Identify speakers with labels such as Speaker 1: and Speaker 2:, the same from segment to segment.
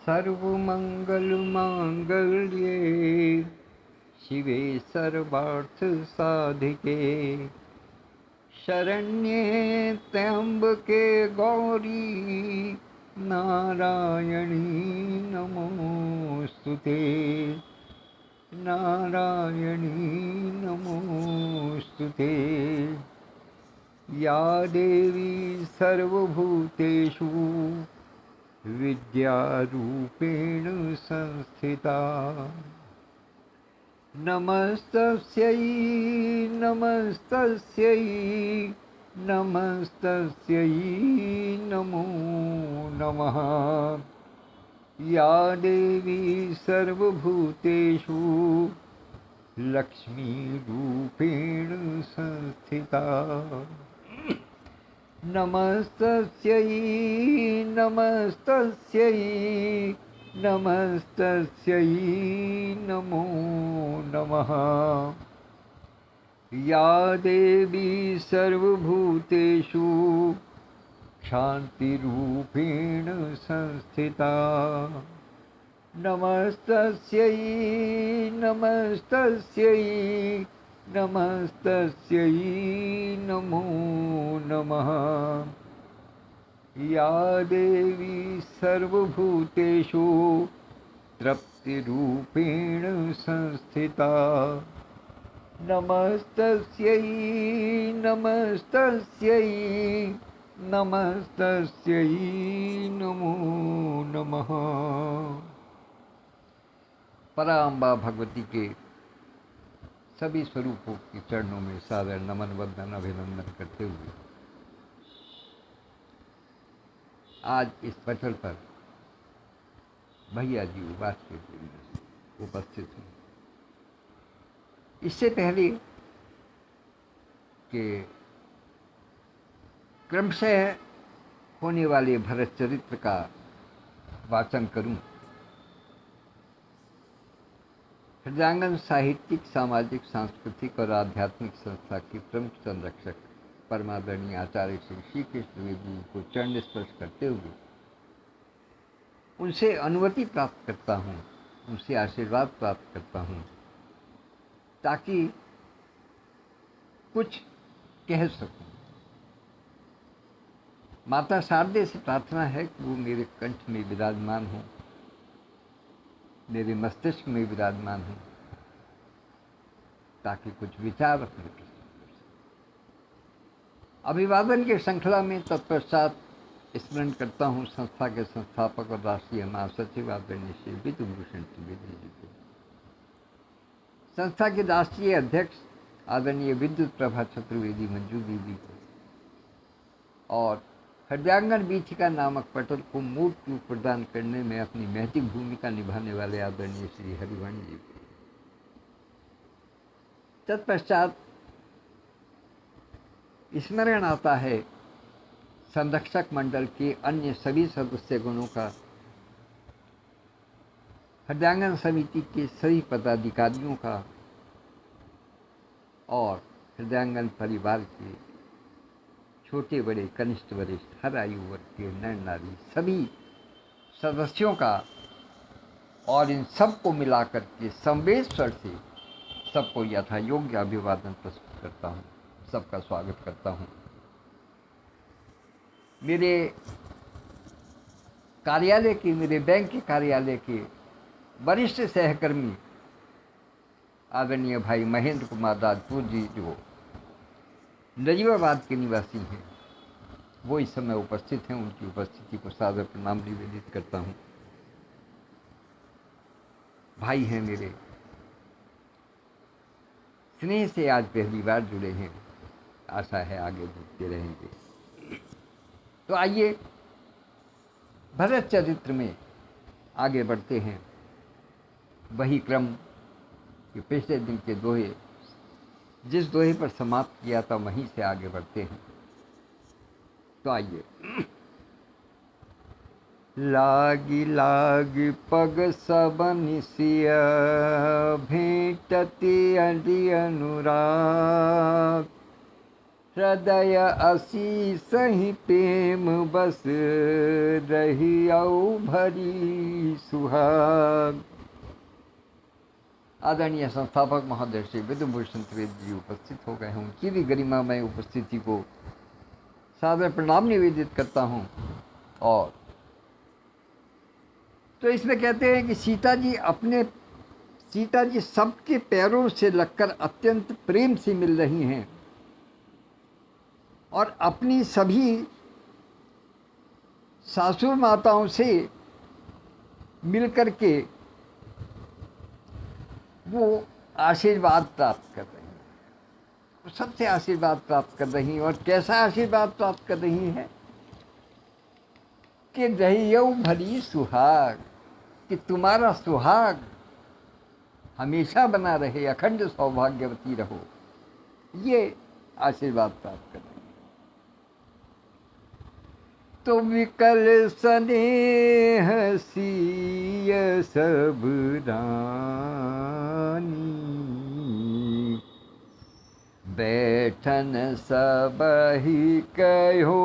Speaker 1: सर्वमंगलमांगल्ये शिवे सर्वार्थसाधिके शरण्ये त्र्यंबके गौरी नारायणी नमोस्तुते नारायणी नमोस्तुते। या देवी सर्वभूतेषु विद्यारूपेण संस्थिता नमस्तस्यै नमस्तस्यै नमस्तस्यै नमो नमः। या देवी सर्वभूतेषु लक्ष्मीरूपेण संस्थिता नमस्तस्यै नमस्तस्यै नमस्तस्यै नमो नमः। या देवी सर्वभूतेषु शान्तिरूपेण संस्थिता नमस्तस्यै नमस्तस्यै नमस्तस्यै नमो नमः। या देवी सर्वभूतेषु तृप्तिरूपेण संस्थिता नमस्तस्यै नमस्तस्यै नमस्तस्यै नमो नमः। पराम्बा भगवती के सभी स्वरूपों के चरणों में सादर नमन वंदन अभिनंदन करते हुए आज इस पटल पर भैया जी उपास के उपस्थित हैं। इससे पहले कि क्रमशः होने वाले भरत चरित्र का वाचन करूं, हृदयांगन साहित्यिक सामाजिक सांस्कृतिक और आध्यात्मिक संस्था के प्रमुख संरक्षक परमादरणीय आचार्य श्री कृष्ण जी को चरण स्पर्श करते हुए उनसे अनुमति प्राप्त करता हूँ, उनसे आशीर्वाद प्राप्त करता हूँ ताकि कुछ कह सकूं। माता शारदे से प्रार्थना है कि वो मेरे कंठ में विराजमान हो, मेरे मस्तिष्क में विराजमान हो, ताकि कुछ विचार रखने के अभिवादन के श्रृंखला में तत्पश्चात स्मरण करता हूँ संस्था के संस्थापक और राष्ट्रीय महासचिव आदरणीय श्री विधुभूषण त्रिवेदी जी को, संस्था के राष्ट्रीय अध्यक्ष आदरणीय विद्युत प्रभा चतुर्वेदी मंजू दीदी को और हृदयांगन बीथिका नामक पटल को मूर्त रूप प्रदान करने में अपनी महती भूमिका निभाने वाले आदरणीय श्री हरिवाणी जी को। तत्पश्चात स्मरण आता है संरक्षक मंडल के अन्य सभी सदस्यगणों का, हृदयांगन समिति के सभी पदाधिकारियों का और हृदयांगन परिवार के छोटे बड़े कनिष्ठ वरिष्ठ हर आयु वर्ग के नर नारी सभी सदस्यों का और इन सबको मिलाकर के संवेद स्वर से सबको यथा योग्य अभिवादन प्रस्तुत करता हूँ, सबका स्वागत करता हूँ। मेरे कार्यालय के, मेरे बैंक के कार्यालय के वरिष्ठ सहकर्मी आदरणीय भाई महेंद्र कुमार राजपूत जी जो नजीबाबाद के निवासी हैं, वो इस समय उपस्थित हैं। उनकी उपस्थिति को सादर प्रणाम निवेदित करता हूँ। भाई हैं मेरे, स्नेह से आज पहली बार जुड़े हैं, आशा है आगे जुड़ते रहेंगे। तो आइए भरत चरित्र में आगे बढ़ते हैं। वही क्रम कि पिछले दिन के दोहे, जिस दोहे पर समाप्त किया था वहीं से आगे बढ़ते हैं। तो आइए। लागी लागी पग सबनिसिय भेंटति अरि अनुराग हृदय असी सही प्रेम बस रही औ भरी सुहाग। आदरणीय संस्थापक महोदय श्री विधुभूषण त्रिवेदी जी उपस्थित हो गए हैं। उनकी भी गरिमामय उपस्थिति को सादर प्रणाम निवेदित करता हूँ। और तो इसमें कहते हैं कि सीता जी सबके पैरों से लगकर अत्यंत प्रेम से मिल रही हैं और अपनी सभी सासू माताओं से मिलकर के वो आशीर्वाद प्राप्त कर रही हैं। वो सबसे आशीर्वाद प्राप्त कर रही हैं। और कैसा आशीर्वाद प्राप्त कर रही हैं कि रहियो भरी सुहाग, कि तुम्हारा सुहाग हमेशा बना रहे, अखंड सौभाग्यवती रहो, ये आशीर्वाद प्राप्त कर रहे हैं। तो विकल स्नेह सिय सब रानी, बैठन सबहि कहो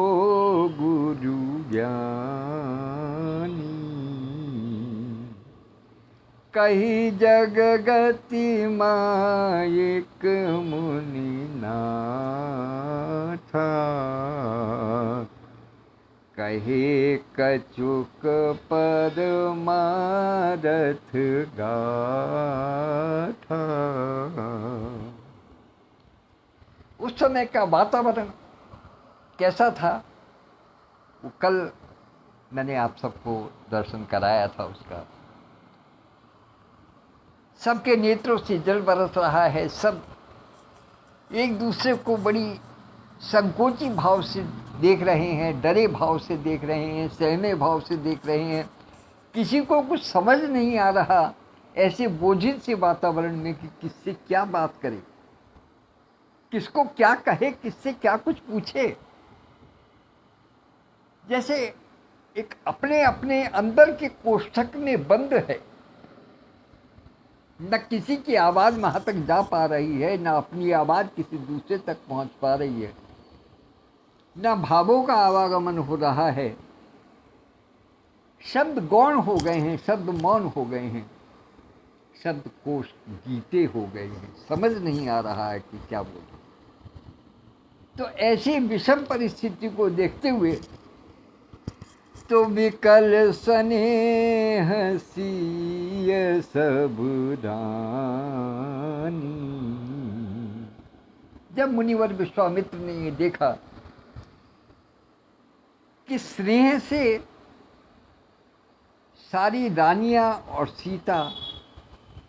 Speaker 1: गुरु ज्ञानी। कही जग गति मायिक मुनि नाथा, कहे कछुक परमारथ गाथा। उस समय का वातावरण कैसा था, वो कल मैंने आप सबको दर्शन कराया था उसका। सबके नेत्रों से जल बरस रहा है। सब एक दूसरे को बड़ी संकोची भाव से देख रहे हैं, डरे भाव से देख रहे हैं, सहमे भाव से देख रहे हैं। किसी को कुछ समझ नहीं आ रहा ऐसे बोझिल से वातावरण में कि किससे क्या बात करे, किसको क्या कहे, किससे क्या कुछ पूछे। जैसे एक अपने अपने अंदर के कोष्ठक में बंद है, न किसी की आवाज़ वहाँ तक जा पा रही है, न अपनी आवाज़ किसी दूसरे तक पहुँच पा रही है, न भावों का आवागमन हो रहा है। शब्द गौण हो गए हैं, शब्द मौन हो गए हैं, शब्द कोश गीते हो गए हैं। समझ नहीं आ रहा है कि क्या बोले। तो ऐसी विषम परिस्थिति को देखते हुए तो विकल स्नेह सिय सब रानी। जब मुनिवर विश्वामित्र ने ये देखा कि स्नेह से सारी रानियां और सीता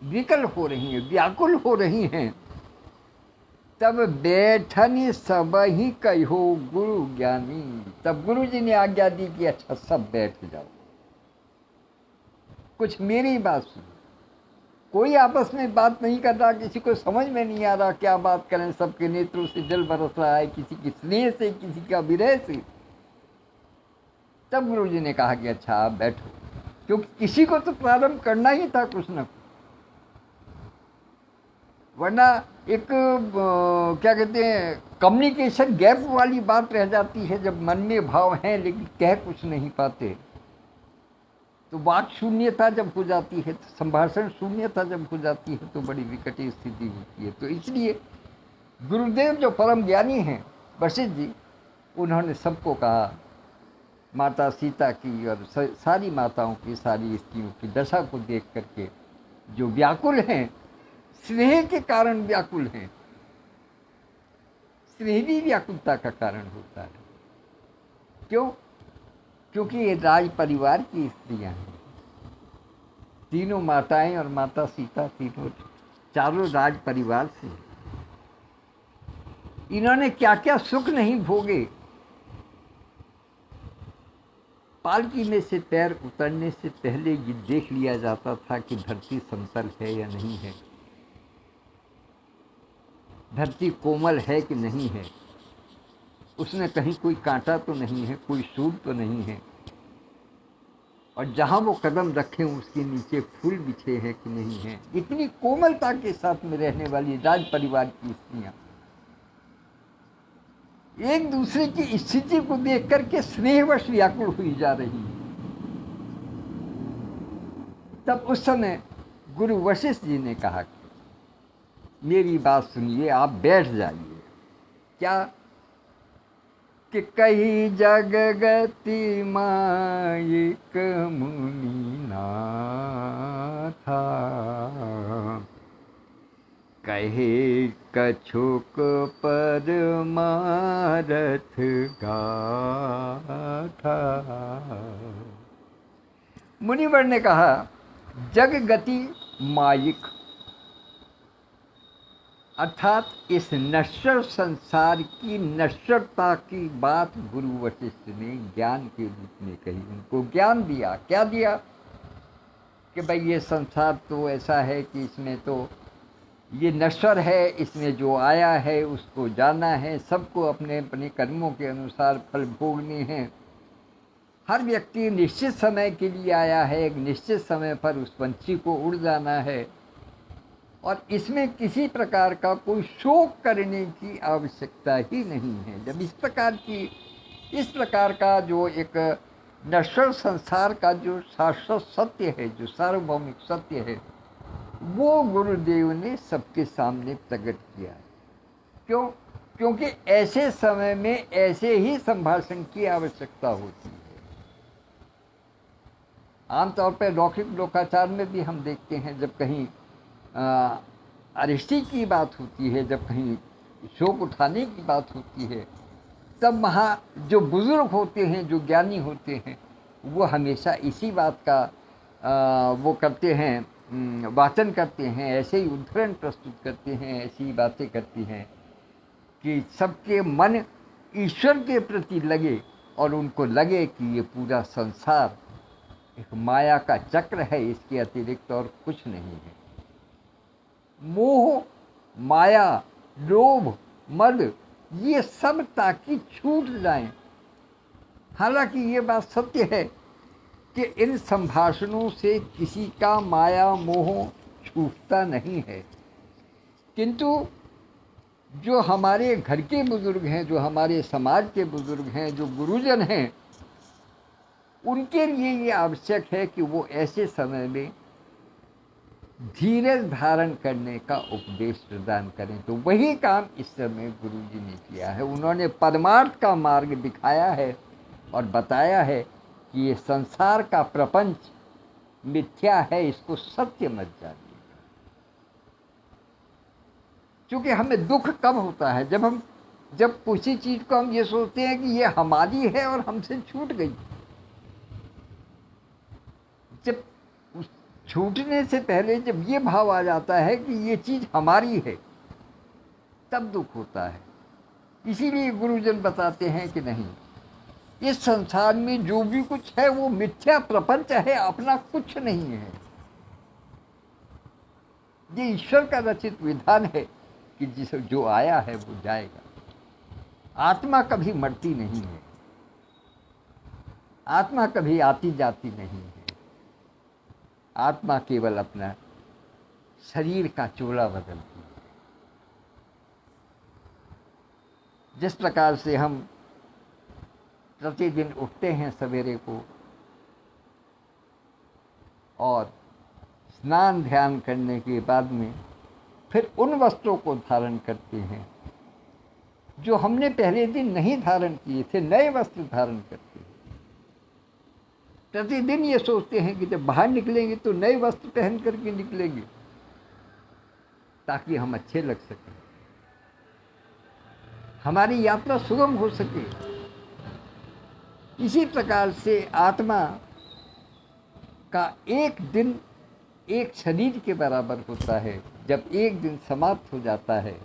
Speaker 1: विकल हो रही हैं, व्याकुल हो रही हैं, तब बैठनी सब ही कहो गुरु ज्ञानी। तब गुरु जी ने आज्ञा दी कि अच्छा सब बैठ जाओ, कुछ मेरी बात सुनो। कोई आपस में बात नहीं कर रहा, किसी को समझ में नहीं आ रहा क्या बात करें। सबके नेत्रों से जल बरस रहा है, किसी की स्नेह से, किसी का विरह से। तब गुरु जी ने कहा कि अच्छा आप बैठो, क्योंकि किसी को तो प्रारंभ करना ही था कुछ न कुछ, वरना एक क्या कहते हैं कम्युनिकेशन गैप वाली बात रह जाती है। जब मन में भाव हैं लेकिन कह कुछ नहीं पाते, तो वाक शून्यता जब हो जाती है, तो संभाषण शून्यता जब हो जाती है, तो बड़ी विकट स्थिति होती है। तो इसलिए गुरुदेव जो परम ज्ञानी हैं वशिष्ठ जी, उन्होंने सबको कहा, माता सीता की और सारी माताओं की, सारी स्त्रियों की दशा को देख करके जो व्याकुल हैं, स्नेह के कारण व्याकुल हैं। स्नेह भी व्याकुलता का कारण होता है। क्यों? क्योंकि ये राज परिवार की स्त्रियां हैं। तीनों माताएं और माता सीता, तीनों चारों राज परिवार से। इन्होंने क्या क्या सुख नहीं भोगे। पालकी में से पैर उतरने से पहले ये देख लिया जाता था कि धरती समतल है या नहीं है, धरती कोमल है कि नहीं है, उसमें कहीं कोई कांटा तो नहीं है, कोई सूर तो नहीं है, और जहाँ वो कदम रखे उसके नीचे फूल बिछे हैं कि नहीं है। इतनी कोमलता के साथ में रहने वाली राज परिवार की स्त्रियाँ। एक दूसरे की स्थिति को देख करके स्नेहवश व्याकुल हुई जा रही है। तब उस समय गुरु वशिष्ठ जी ने कहा कि मेरी बात सुनिए, आप बैठ जाइए। क्या कि कही जग गति माइक मुनि ना था, कहे कछुक पर मारथ गाथा। मुनिवर ने कहा जग गति माइक, अर्थात इस नश्वर संसार की नश्वरता की बात गुरु वशिष्ठ ने ज्ञान के रूप में कही, उनको ज्ञान दिया। क्या दिया कि भाई ये संसार तो ऐसा है कि इसमें तो ये नश्वर है, इसमें जो आया है उसको जाना है, सबको अपने अपने कर्मों के अनुसार फल भोगने हैं। हर व्यक्ति निश्चित समय के लिए आया है, एक निश्चित समय पर उस पंछी को उड़ जाना है, और इसमें किसी प्रकार का कोई शोक करने की आवश्यकता ही नहीं है। जब इस प्रकार का जो एक नश्वर संसार का जो शाश्वत सत्य है, जो सार्वभौमिक सत्य है, वो गुरुदेव ने सबके सामने प्रकट किया है। क्यों? क्योंकि ऐसे समय में ऐसे ही संभाषण की आवश्यकता होती है। आमतौर पर लौकिक लोकाचार में भी हम देखते हैं, जब कहीं अरिष्टि की बात होती है, जब कहीं शोक उठाने की बात होती है, तब वहाँ जो बुजुर्ग होते हैं, जो ज्ञानी होते हैं, वो हमेशा इसी बात का वो करते हैं, वाचन करते हैं, ऐसे ही उद्धरण प्रस्तुत करते हैं, ऐसी बातें करती हैं कि सबके मन ईश्वर के प्रति लगे और उनको लगे कि ये पूरा संसार एक माया का चक्र है, इसके अतिरिक्त और कुछ नहीं है। मोह, माया, लोभ, मद, ये सब ताकि छूट जाएं। हालांकि ये बात सत्य है कि इन संभाषणों से किसी का माया मोह छूटता नहीं है, किंतु जो हमारे घर के बुजुर्ग हैं, जो हमारे समाज के बुजुर्ग हैं, जो गुरुजन हैं, उनके लिए ये आवश्यक है कि वो ऐसे समय में धीरज धारण करने का उपदेश प्रदान करें। तो वही काम इस समय गुरु जी ने किया है। उन्होंने परमार्थ का मार्ग दिखाया है और बताया है कि ये संसार का प्रपंच मिथ्या है, इसको सत्य मत जानिए। क्योंकि हमें दुख कब होता है? जब किसी चीज़ को हम ये सोचते हैं कि ये हमारी है और हमसे छूट गई। जब छूटने से पहले जब ये भाव आ जाता है कि ये चीज़ हमारी है, तब दुख होता है। इसीलिए गुरुजन बताते हैं कि नहीं, इस संसार में जो भी कुछ है वो मिथ्या प्रपंच है, अपना कुछ नहीं है। ये ईश्वर का रचित विधान है कि जो आया है वो जाएगा। आत्मा कभी मरती नहीं है, आत्मा कभी आती जाती नहीं है। आत्मा केवल अपना शरीर का चोला बदलती है। जिस प्रकार से हम प्रतिदिन उठते हैं सवेरे को और स्नान ध्यान करने के बाद में फिर उन वस्त्रों को धारण करते हैं जो हमने पहले दिन नहीं धारण किए थे, नए वस्त्र धारण करते हैं। प्रतिदिन ये सोचते हैं कि जब बाहर निकलेंगे तो नए वस्त्र पहन करके निकलेंगे ताकि हम अच्छे लग सकें, हमारी यात्रा सुगम हो सके। इसी प्रकार से आत्मा का एक दिन एक शरीर के बराबर होता है। जब एक दिन समाप्त हो जाता है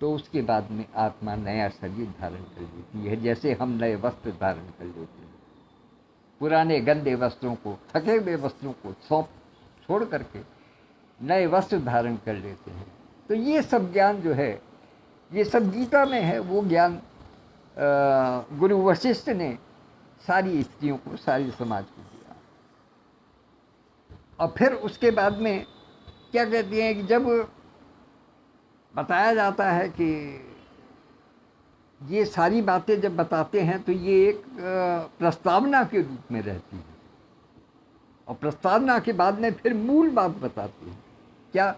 Speaker 1: तो उसके बाद में आत्मा नया शरीर धारण कर लेती है, जैसे हम नए वस्त्र धारण कर लेते हैं। पुराने गंदे वस्त्रों को, थके हुए वस्त्रों को छोड़ करके नए वस्त्र धारण कर लेते हैं। तो ये सब ज्ञान जो है, ये सब गीता में है। वो ज्ञान गुरु वशिष्ठ ने सारी स्त्रियों को, सारी समाज को दिया। और फिर उसके बाद में क्या कहते हैं कि जब बताया जाता है कि ये सारी बातें जब बताते हैं तो ये एक प्रस्तावना के रूप में रहती है, और प्रस्तावना के बाद में फिर मूल बात बताते हैं। क्या?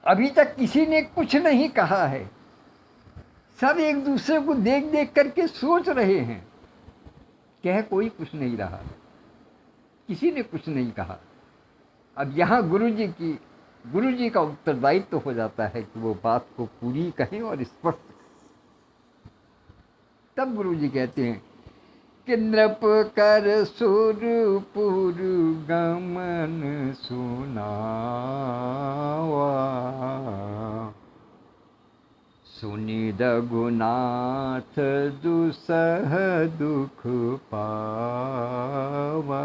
Speaker 1: अभी तक किसी ने कुछ नहीं कहा है, सब एक दूसरे को देख देख करके सोच रहे हैं, कह कोई कुछ नहीं रहा, किसी ने कुछ नहीं कहा। अब यहाँ गुरु जी का उत्तरदायित्व तो हो जाता है कि वो बात को पूरी कहें और स्पष्ट कहें। तब गुरु जी कहते हैं कि नृप कर सुरपुर गमन सुनावा, सुनि रघुनाथ दुसह दुख पावा।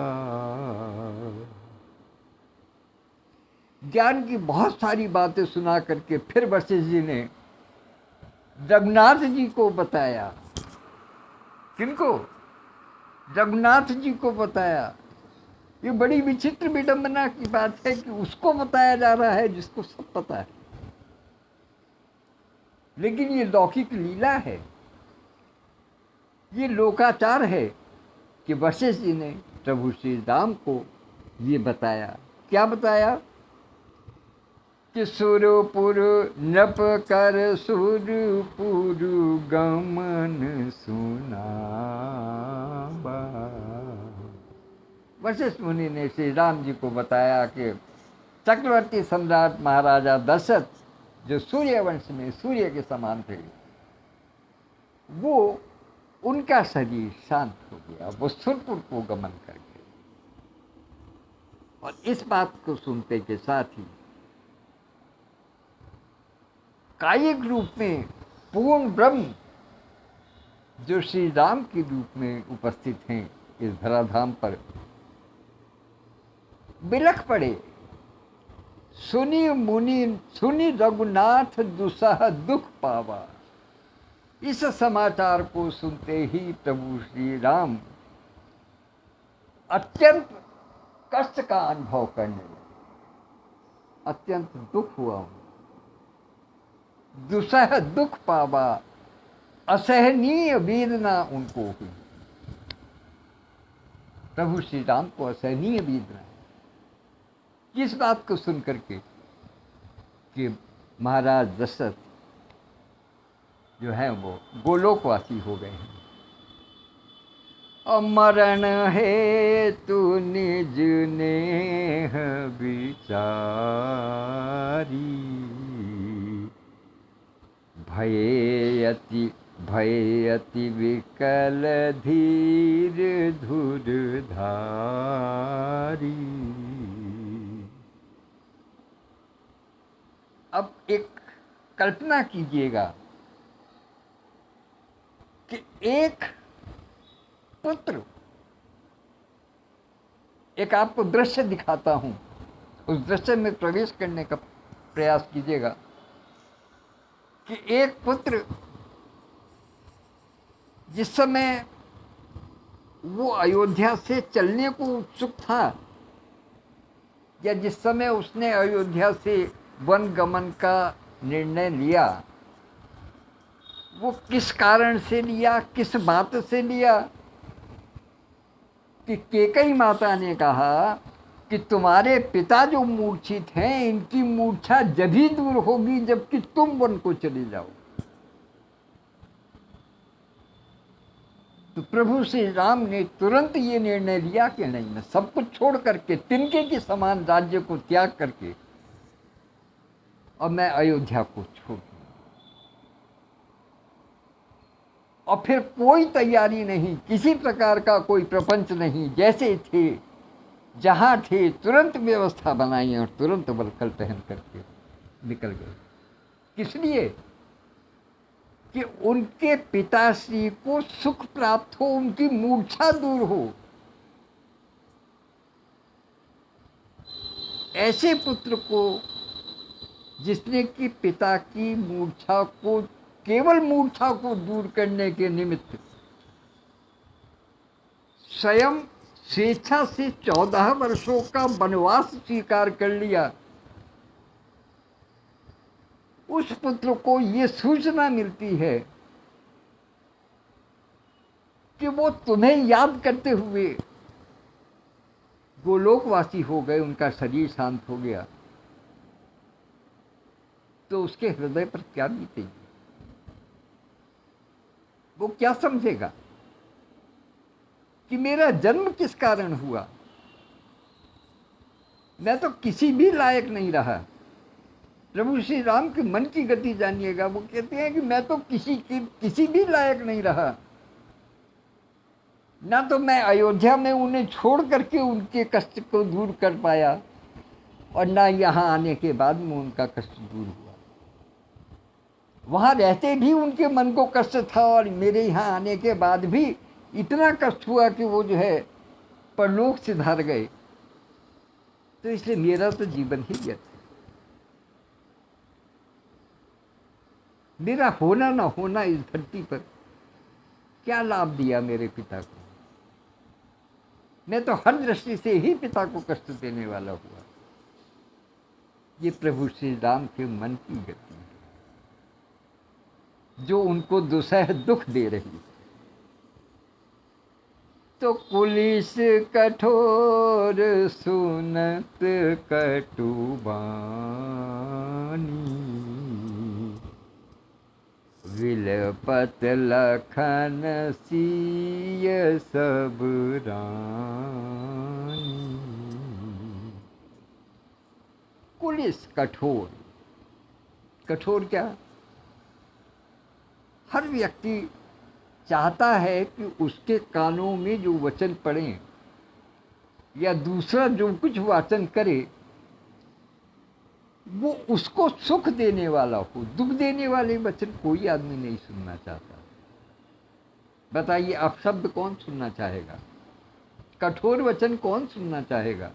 Speaker 1: ज्ञान की बहुत सारी बातें सुना करके फिर वशिष्ठ जी ने रघुनाथ जी को बताया। किनको? रघुनाथ जी को बताया। ये बड़ी विचित्र विडंबना की बात है कि उसको बताया जा रहा है जिसको सब पता है, लेकिन ये लौकिक लीला है, ये लोकाचार है कि वशिष्ठ जी ने प्रभु श्री राम को ये बताया। क्या बताया? कि सुरपुर नृप कर सुरपुर गमन सुनावा। वशिष्ठ मुनि ने श्री राम जी को बताया कि चक्रवर्ती सम्राट महाराजा दशरथ, जो सूर्य वंश में सूर्य के समान थे, वो उनका शरीर शांत हो गया, वो सुरपुर को गमन कर गए। और इस बात को सुनते के साथ ही कायिक रूप में पूर्ण ब्रह्म जो श्री राम के रूप में उपस्थित हैं इस धराधाम पर, बिलख पड़े। सुनी रघुनाथ दुसह दुख पावा। इस समाचार को सुनते ही प्रभु श्री राम अत्यंत कष्ट का अनुभव करने लगे, अत्यंत दुख हुआ। दुसह दुख पावा, असहनीय वेदना उनको हुई। प्रभु श्री राम को असहनीय वेदना। किस बात को सुन करके? कि महाराज दशरथ जो है वो गोलोकवासी हो गए हैं। मरण है तू निज नेह विचारी, भयति विकल धीर धुर धारी। अब एक कल्पना कीजिएगा कि एक पुत्र, एक आपको दृश्य दिखाता हूं, उस दृश्य में प्रवेश करने का प्रयास कीजिएगा कि एक पुत्र जिस समय वो अयोध्या से चलने को उत्सुक था, या जिस समय उसने अयोध्या से वन गमन का निर्णय लिया, वो किस कारण से लिया, किस बात से लिया? कि कैकेयी माता ने कहा कि तुम्हारे पिता जो मूर्छित हैं, इनकी मूर्छा जभी दूर होगी जबकि तुम वन को चले जाओ। तो प्रभु श्री राम ने तुरंत ये निर्णय लिया कि नहीं, मैं सब कुछ छोड़ करके, तिनके के समान राज्य को त्याग करके, और मैं अयोध्या को छोड़ दूं। और फिर कोई तैयारी नहीं, किसी प्रकार का कोई प्रपंच नहीं, जैसे थे जहाँ थे तुरंत व्यवस्था बनाई और तुरंत वलकल पहन करके निकल गए। किस लिए? कि उनके पिताश्री को सुख प्राप्त हो, उनकी मूर्छा दूर हो। ऐसे पुत्र को जिसने कि पिता की मूर्छा को, केवल मूर्छा को दूर करने के निमित्त स्वयं स्वेच्छा से 14 वर्षों का वनवास स्वीकार कर लिया, उस पुत्र को ये सूचना मिलती है कि वो तुम्हें याद करते हुए गोलोकवासी हो गए, उनका शरीर शांत हो गया, तो उसके हृदय पर क्या बीतेगी? वो क्या समझेगा कि मेरा जन्म किस कारण हुआ? मैं तो किसी भी लायक नहीं रहा। प्रभु श्री राम के मन की गति जानिएगा, वो कहते हैं कि मैं तो किसी भी लायक नहीं रहा। ना तो मैं अयोध्या में उन्हें छोड़ करके उनके कष्ट को दूर कर पाया, और ना यहाँ आने के बाद में उनका कष्ट दूर हुआ। वहाँ रहते भी उनके मन को कष्ट था, और मेरे यहाँ आने के बाद भी इतना कष्ट हुआ कि वो जो है परलोक से धार गए। तो इसलिए मेरा तो जीवन ही व्यर्थ है। मेरा होना ना होना इस धरती पर क्या लाभ दिया मेरे पिता को? मैं तो हर दृष्टि से ही पिता को कष्ट देने वाला हुआ। ये प्रभु श्री राम के मन की गति है, जो उनको दुसह दुख दे रही है। तो पुलिस कठोर सुनत कटुबानी, विलपत लखन सिय सब रानी। पुलिस कठोर, कठोर क्या? हर व्यक्ति चाहता है कि उसके कानों में जो वचन पड़े या दूसरा जो कुछ वाचन करे वो उसको सुख देने वाला हो। दुख देने वाले वचन कोई आदमी नहीं सुनना चाहता। बताइए, अपशब्द कौन सुनना चाहेगा? कठोर वचन कौन सुनना चाहेगा?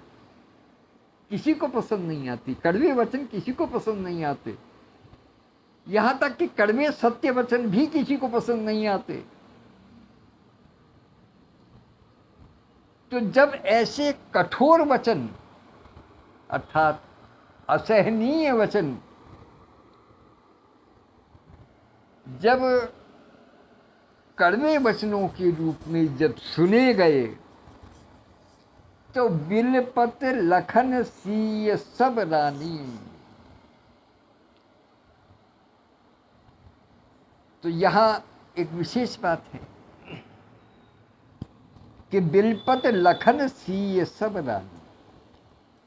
Speaker 1: किसी को पसंद नहीं आती। कड़वे वचन किसी को पसंद नहीं आते। यहां तक कि कड़वे सत्य वचन भी किसी को पसंद नहीं आते। तो जब ऐसे कठोर वचन अर्थात असहनीय वचन जब कड़वे वचनों के रूप में जब सुने गए, तो बिलपत लखन सिय सब रानी। तो यहां एक विशेष बात है कि बिलपत लखन सिय सब रानी।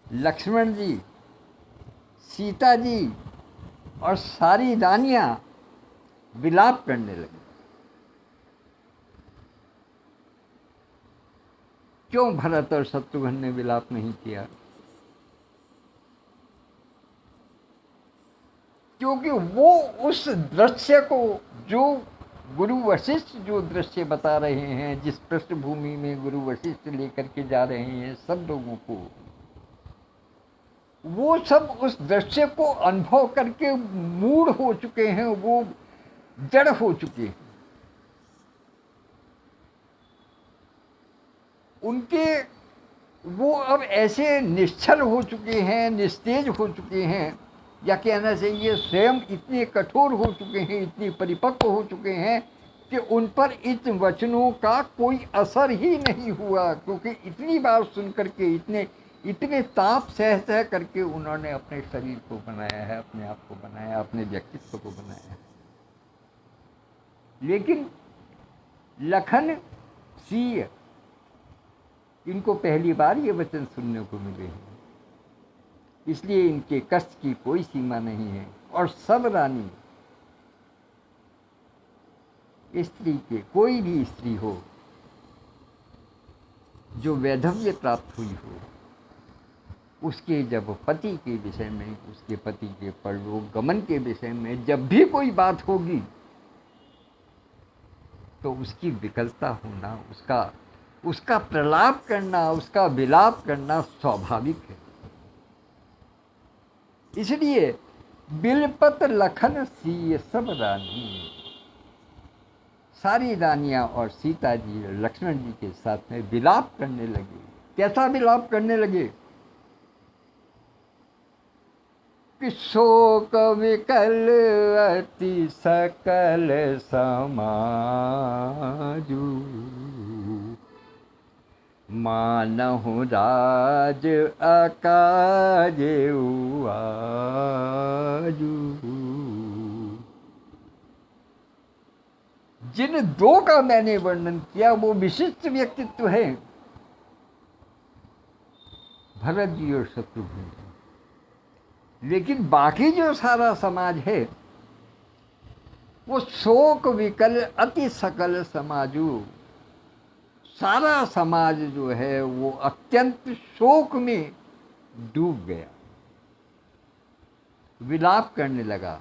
Speaker 1: लक्ष्मण जी, सीता जी और सारी रानियां विलाप करने लगी। क्यों भरत और शत्रुघ्न ने विलाप नहीं किया? क्योंकि वो उस दृश्य को, जो गुरु वशिष्ठ जो दृश्य बता रहे हैं, जिस पृष्ठभूमि में गुरु वशिष्ठ लेकर के जा रहे हैं सब लोगों को, वो सब उस दृश्य को अनुभव करके मूढ़ हो चुके हैं, वो जड़ हो चुके हैं। उनके वो अब ऐसे निश्चल हो चुके हैं, निस्तेज हो चुके हैं, या कहना चाहिए स्वयं इतने कठोर हो चुके हैं, इतने परिपक्व हो चुके हैं कि उन पर इन वचनों का कोई असर ही नहीं हुआ। क्योंकि इतनी बार सुन करके, इतने ताप सह सह करके उन्होंने अपने शरीर को बनाया है, अपने आप को बनाया, अपने व्यक्तित्व को बनाया है। लेकिन लखन सिय, इनको पहली बार ये वचन सुनने को मिले हैं, इसलिए इनके कष्ट की कोई सीमा नहीं है। और सब रानी, स्त्री के, कोई भी स्त्री हो जो वैधव्य प्राप्त हुई हो, उसके जब पति के विषय में, उसके पति के परलोक गमन के विषय में जब भी कोई बात होगी, तो उसकी विकलता होना, उसका प्रलाप करना, उसका विलाप करना स्वाभाविक है। इसलिए बिलपत लखन सिय सब रानी, सारी रानियां और सीता जी और लक्ष्मण जी के साथ में विलाप करने लगे। कैसा विलाप करने लगे कि शोक विकल अति सकल समाजू, मानहु राज अकाजेउ आजू। जिन दो का मैंने वर्णन किया वो विशिष्ट व्यक्तित्व है, भरत जी और शत्रुघ्न। लेकिन बाकी जो सारा समाज है वो शोक विकल अति सकल समाजू। सारा समाज जो है वो अत्यंत शोक में डूब गया, विलाप करने लगा।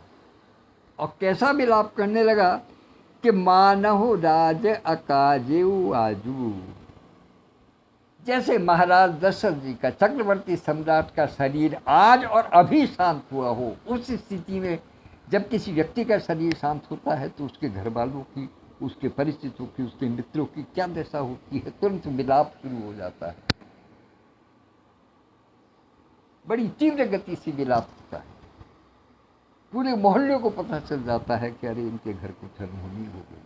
Speaker 1: और कैसा विलाप करने लगा कि मानहु राज अकाजेउ आजू। जैसे महाराज दशरथ जी का, चक्रवर्ती सम्राट का शरीर आज और अभी शांत हुआ हो, उस स्थिति में जब किसी व्यक्ति का शरीर शांत होता है तो उसके घर वालों की, उसके परिचितों की, उसके मित्रों की क्या दशा होती है, तुरंत विलाप शुरू हो जाता है, बड़ी तीव्र गति से विलाप होता है। पूरे मोहल्ले को पता चल जाता है कि अरे इनके घर कुछ अनहोनी हो गई।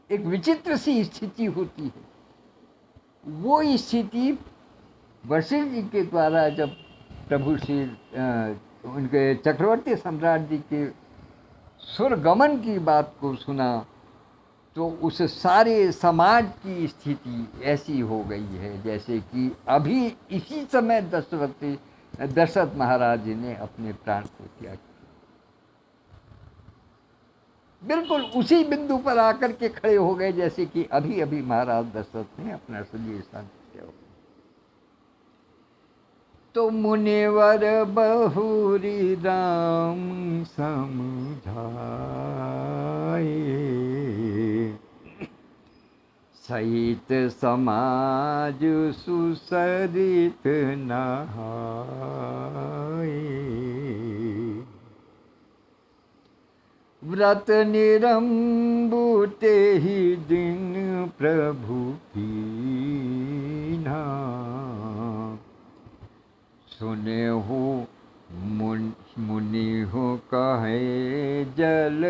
Speaker 1: एक विचित्र सी स्थिति होती है। वो स्थिति वशिष्ठ जी के द्वारा जब प्रभु श्री उनके चक्रवर्ती सम्राट जी के सुरगमन की बात को सुना तो उस सारे समाज की स्थिति ऐसी हो गई है जैसे कि अभी इसी समय दशरथ महाराज जी ने अपने प्राण को त्याग किया। बिल्कुल उसी बिंदु पर आकर के खड़े हो गए जैसे कि अभी अभी महाराज दशरथ ने अपना शरीर शांत किया हो। तो मुनिवर बहुरी राम समझाए, सहित समाज सुसरित नहाए। व्रत निरंबु तेहि दिन प्रभु कीन्हा, सुने हो मुनि हो कहे जल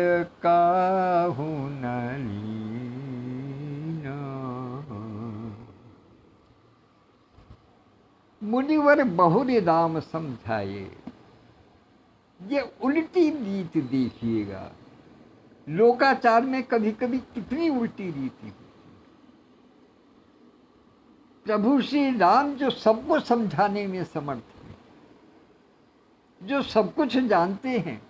Speaker 1: काहु न लीना। मुनिवर बहुरी राम समझाए। ये उल्टी रीत देखिएगा, लोकाचार में कभी कभी कितनी उल्टी रीति होती। प्रभु श्री राम जो सबको समझाने में समर्थ हैं, जो सब कुछ जानते हैं,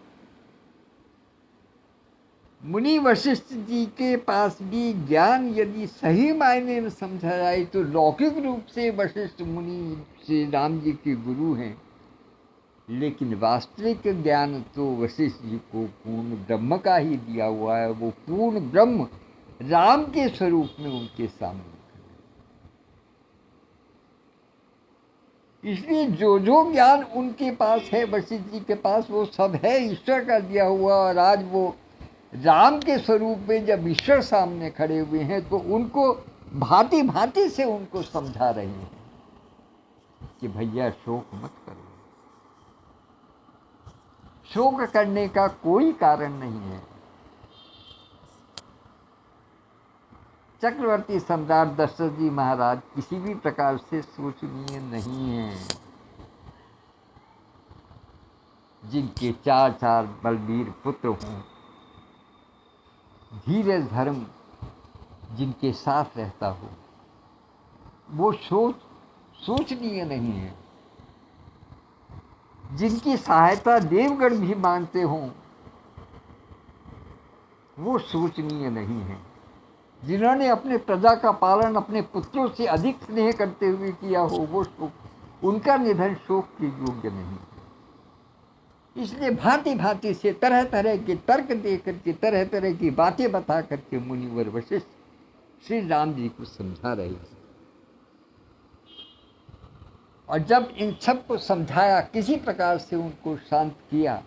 Speaker 1: मुनि वशिष्ठ जी के पास भी ज्ञान यदि सही मायने में समझा जाए तो लौकिक रूप से वशिष्ठ मुनि श्री राम जी के गुरु हैं, लेकिन वास्तविक ज्ञान तो वशिष्ठ जी को पूर्ण ब्रह्म का ही दिया हुआ है। वो पूर्ण ब्रह्म राम के स्वरूप में उनके सामने। इसलिए जो जो ज्ञान उनके पास है, वशिष्ठ जी के पास, वो सब है ईश्वर का दिया हुआ। और आज वो राम के स्वरूप में जब ईश्वर सामने खड़े हुए हैं तो उनको भांति भांति से उनको समझा रहे हैं कि भैया शोक मत करो, शोक करने का कोई कारण नहीं है। चक्रवर्ती सम्राट दशरथ जी महाराज किसी भी प्रकार से शोचनीय नहीं है। जिनके चार चार बलवीर पुत्र हों, धीरज धर्म जिनके साथ रहता हो, वो सोचनीय नहीं है। जिनकी सहायता देवगण भी मांगते हों, वो शोचनीय नहीं है। जिन्होंने अपने प्रजा का पालन अपने पुत्रों से अधिक स्नेह करते हुए किया हो, वो शोक, उनका निधन शोक के योग्य नहीं। इसलिए भांति भांति से तरह तरह के तर्क दे करके, तरह तरह की बातें बता करके मुनिवर वशिष्ठ श्री राम जी को समझा रहे थे। और जब इन सब को समझाया, किसी प्रकार से उनको शांत किया,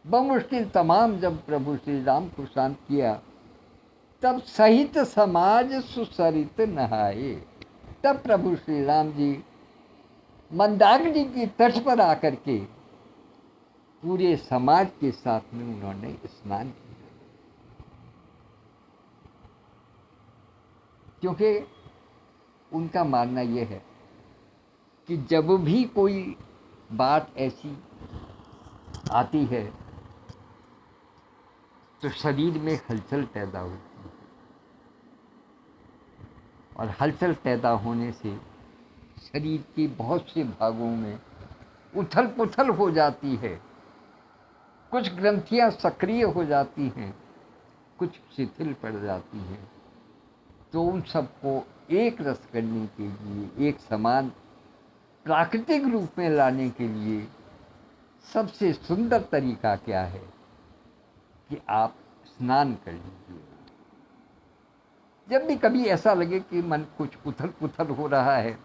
Speaker 1: बमुश्किल तमाम जब प्रभु श्री राम को शांत किया, तब सहित समाज सुसरित नहाए। तब प्रभु श्री राम जी मंदाकिनी की तट पर आकर के पूरे समाज के साथ में उन्होंने स्नान किया। क्योंकि उनका मानना यह है कि जब भी कोई बात ऐसी आती है तो शरीर में हलचल पैदा होती है, और हलचल पैदा होने से शरीर के बहुत से भागों में उथल पुथल हो जाती है, कुछ ग्रंथियां सक्रिय हो जाती हैं, कुछ शिथिल पड़ जाती हैं। तो उन सबको एक रस करने के लिए, एक समान प्राकृतिक रूप में लाने के लिए सबसे सुंदर तरीका क्या है कि आप स्नान कर लीजिए। जब भी कभी ऐसा लगे कि मन कुछ उथल पुथल हो रहा है,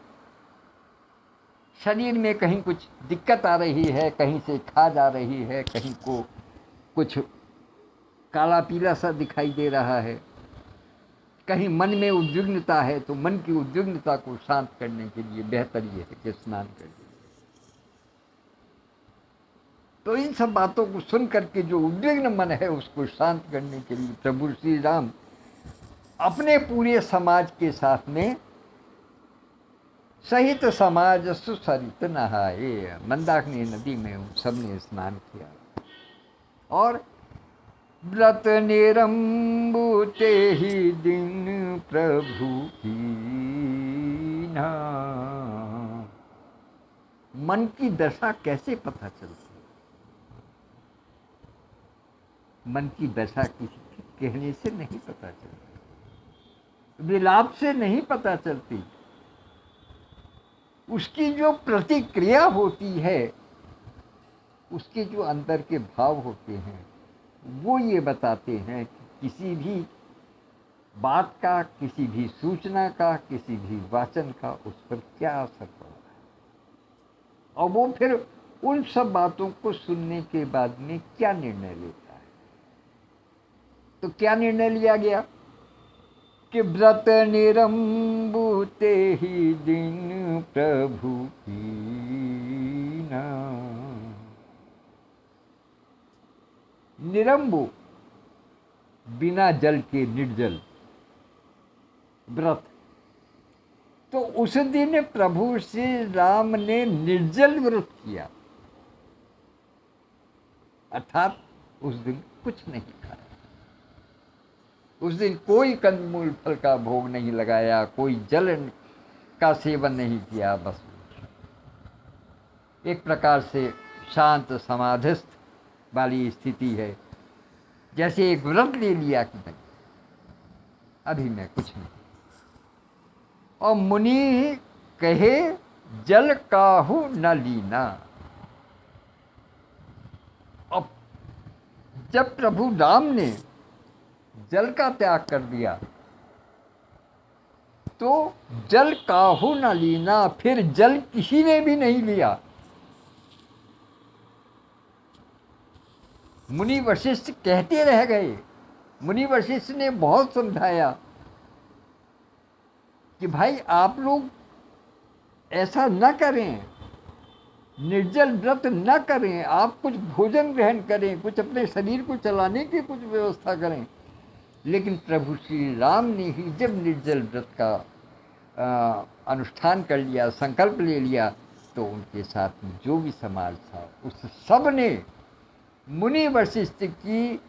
Speaker 1: शरीर में कहीं कुछ दिक्कत आ रही है, कहीं से खाज आ रही है, कहीं को कुछ काला पीला सा दिखाई दे रहा है, कहीं मन में उद्विग्नता है, तो मन की उद्विग्नता को शांत करने के लिए बेहतर ये है कि स्नान कर लीजिए। तो इन सब बातों को सुन करके जो उद्विग्न मन है उसको शांत करने के लिए प्रभु श्री राम अपने पूरे समाज के साथ में सहित समाज सुसरित नहाए, मंदाकिनी नदी में उन सबने स्नान किया। और व्रत निरंबु ते ही दिन प्रभु कीन्हा। मन की दशा कैसे पता चलती? मन की दशा किसी के कहने से नहीं पता चलती, विलाप से नहीं पता चलती। उसकी जो प्रतिक्रिया होती है, उसके जो अंदर के भाव होते हैं, वो ये बताते हैं कि किसी भी बात का, किसी भी सूचना का, किसी भी वाचन का उस पर क्या असर पड़ रहा है, और वो फिर उन सब बातों को सुनने के बाद में क्या निर्णय लेता है। तो क्या निर्णय लिया गया कि व्रत निरंबु ते ही दिन प्रभु कीन्हा। निरंबु बिना जल के निर्जल व्रत। तो उस दिन प्रभु श्री राम ने निर्जल व्रत किया, अर्थात उस दिन कुछ नहीं खाया। उस दिन कोई कंदमूल फल का भोग नहीं लगाया, कोई जल का सेवन नहीं किया। बस एक प्रकार से शांत समाधिस्थ वाली स्थिति है, जैसे एक व्रत ले लिया कि नहीं, अभी मैं कुछ नहीं। और मुनि कहे जल काहू न लीना। अब जब प्रभु राम ने जल का त्याग कर दिया तो जल काहू न लीना, फिर जल किसी ने भी नहीं लिया। मुनि वशिष्ठ कहते रह गए। मुनि वशिष्ठ ने बहुत समझाया कि भाई आप लोग ऐसा न करें, निर्जल व्रत न करें, आप कुछ भोजन ग्रहण करें, कुछ अपने शरीर को चलाने की कुछ व्यवस्था करें। लेकिन प्रभु श्री राम ने ही जब निर्जल व्रत का अनुष्ठान कर लिया, संकल्प ले लिया, तो उनके साथ में जो भी समाज था उस सब ने मुनि वशिष्ठ की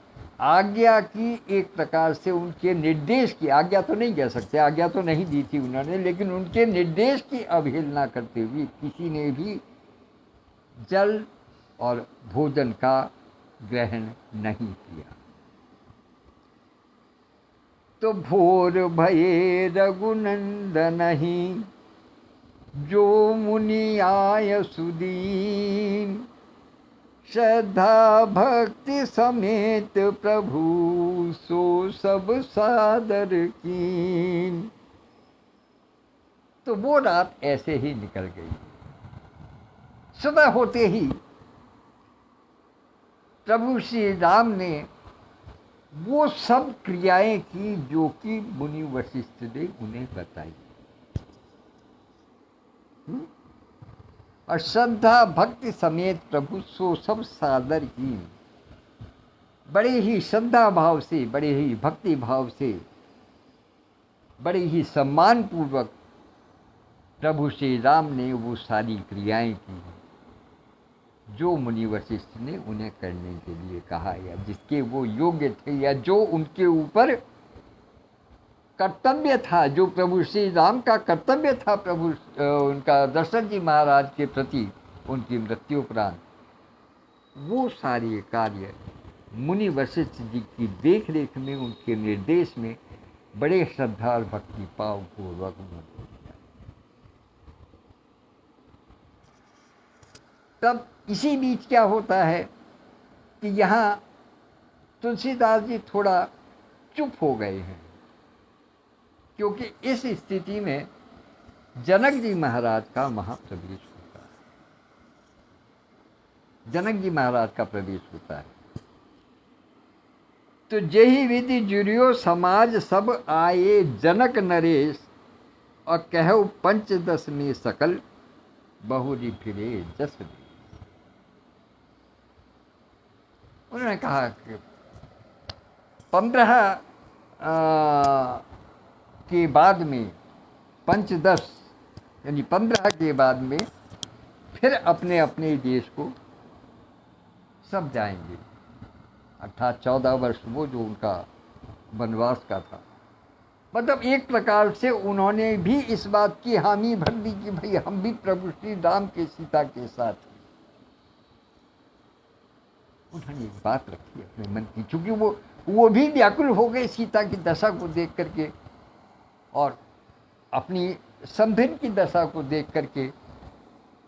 Speaker 1: आज्ञा की, एक प्रकार से उनके निर्देश की, आज्ञा तो नहीं कह सकते, आज्ञा तो नहीं दी थी उन्होंने, लेकिन उनके निर्देश की अवहेलना करते हुए किसी ने भी जल और भोजन का ग्रहण नहीं किया। तो भोर भये रघुनंदनहि जो मुनि आय सुदीन, श्रद्धा भक्ति समेत प्रभु सो सब सादर कीन। तो वो रात ऐसे ही निकल गई। सुबह होते ही प्रभु श्री राम ने वो सब क्रियाएं की जो कि मुनि वशिष्ठ ने उन्हें बताई, और श्रद्धा भक्ति समेत प्रभु सो सब सादर की। बड़े ही श्रद्धा भाव से, बड़े ही भक्ति भाव से बड़े ही सम्मान पूर्वक प्रभु श्री राम ने वो सारी क्रियाएं की जो मुनि वशिष्ठ ने उन्हें करने के लिए कहा, या जिसके वो योग्य थे, या जो उनके ऊपर कर्तव्य था, जो प्रभु श्री राम का कर्तव्य था प्रभु उनका दशरथ जी महाराज के प्रति उनकी मृत्यु उपरांत। वो सारे कार्य मुनि वशिष्ठ जी की देख रेख में, उनके निर्देश में बड़े श्रद्धा और भक्ति भाव पूर्वक उन्होंने किया। तब इसी बीच क्या होता है कि यहाँ तुलसीदास जी थोड़ा चुप हो गए हैं, क्योंकि इस स्थिति में जनक जी महाराज का महाप्रवेश होता है। जनक जी महाराज का प्रवेश होता है। तो जेहि विधि जुरियो समाज सब आए जनक नरेश, और कहु पंचदश में सकल बहुरी फिरे जस देश। उन्होंने कहा कि 15 के बाद में, पंचदश यानी 15 के बाद में फिर अपने अपने देश को सब जाएंगे। अर्थात 14 वर्ष वो जो उनका वनवास का था, मतलब एक प्रकार से उन्होंने भी इस बात की हामी भर दी कि भाई हम भी प्रभु श्री राम के सीता के साथ हैं। उन्होंने एक बात रखी अपने मन की, चूंकि वो भी व्याकुल हो गए सीता की दशा को देख करके, और अपनी समधिन की दशा को देख करके,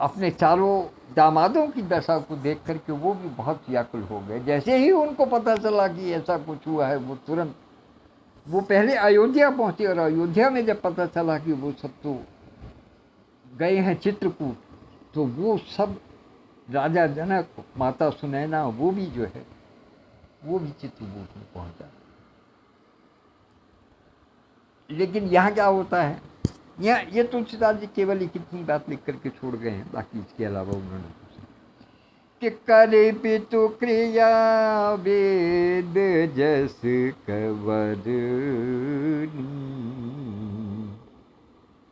Speaker 1: अपने चारों दामादों की दशा को देख करके वो भी बहुत व्याकुल हो गए। जैसे ही उनको पता चला कि ऐसा कुछ हुआ है, वो तुरंत, वो पहले अयोध्या पहुंचे, और अयोध्या में जब पता चला कि वो सब तो गए हैं चित्रकूट, तो वो सब राजा जनक, माता सुनैना, वो भी जो है वो भी चित्रकूट में पहुंचा। लेकिन यहाँ क्या होता है, यहाँ ये तुलसीदास जी केवल एक इतनी बात लिख करके छोड़ गए हैं, बाकी इसके अलावा उन्होंने कि करे पितु क्रिया वेद जस कवरनी,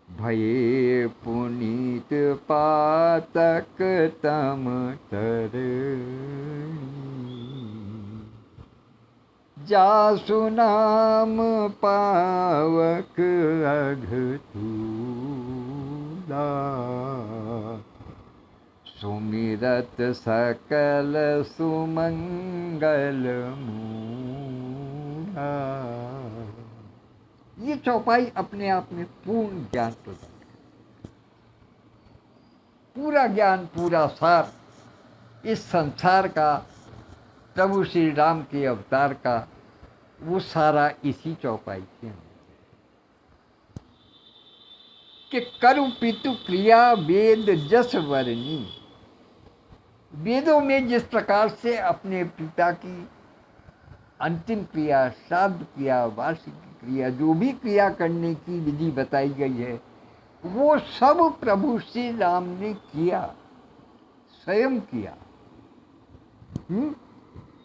Speaker 1: भये पुनीत पातक तम तरनी, जासु नाम पावक अघतूला, सुमिरत सकल सुमंगल मूढ़ा। ये चौपाई अपने आप में पूर्ण ज्ञान प्रदान करती, पूरा ज्ञान, पूरा सार इस संसार का, प्रभु श्री राम के अवतार का, वो सारा इसी चौपाई के अंदर कि करु पितु क्रिया वेद जस वर्णी। वेदों में जिस प्रकार से अपने पिता की अंतिम क्रिया, श्राद्ध क्रिया, वार्षिक क्रिया, जो भी क्रिया करने की विधि बताई गई है, वो सब प्रभु श्री राम ने किया, स्वयं किया।